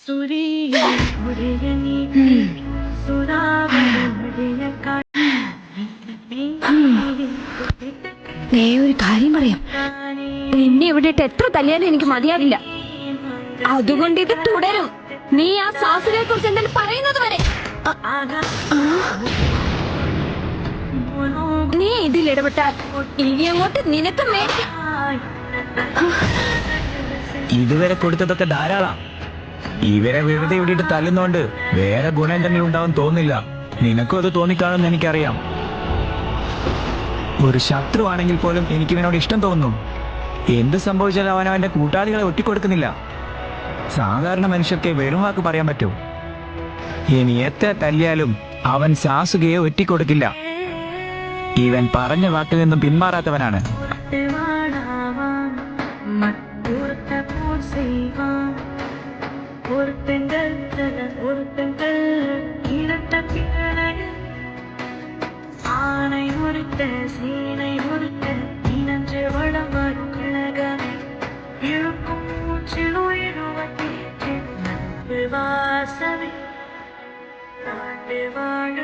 ഒരു കാര്യം പറയാം, നിന്നെ ഇവിടെ ഇട്ട് എത്ര തല്ലിയാലും എനിക്ക് മതിയാവില്ല. അതുകൊണ്ട് ഇത് തുടരും. നീ ആ സാസുരെ കുറിച്ച് എന്തെങ്കിലും പറയുന്നത് വരെ. നീ ഇതിൽ ഇടപെട്ടാൽ ഇനി അങ്ങോട്ട് നിനക്ക് മേടിക്കാം. ഇതുവരെ കൊടുത്തതൊക്കെ ധാരാളം. ഇവരെ വെറുതെ ഇവിടെയിട്ട് തല്ലുന്നോണ്ട് വേറെ ഗുണം എന്തെങ്കിലും ഉണ്ടാവും തോന്നില്ല. നിനക്കും അത് തോന്നിക്കാണെന്ന് എനിക്കറിയാം. ഒരു ശത്രുവാണെങ്കിൽ പോലും എനിക്ക് ഇവനോട് ഇഷ്ടം തോന്നുന്നു. എന്ത് സംഭവിച്ചാലും അവൻ അവന്റെ കൂട്ടാളികളെ ഒറ്റിക്കൊടുക്കുന്നില്ല. സാധാരണ മനുഷ്യർക്ക് വെറും വാക്ക് പറയാൻ പറ്റൂ. ഇനി എത്ര തല്ലിയാലും അവൻ സാസുകയെ ഒറ്റിക്കൊടുക്കില്ല. ഇവൻ പറഞ്ഞ വാക്കിൽ നിന്നും പിന്മാറാത്തവനാണ്. வாசமே வாழ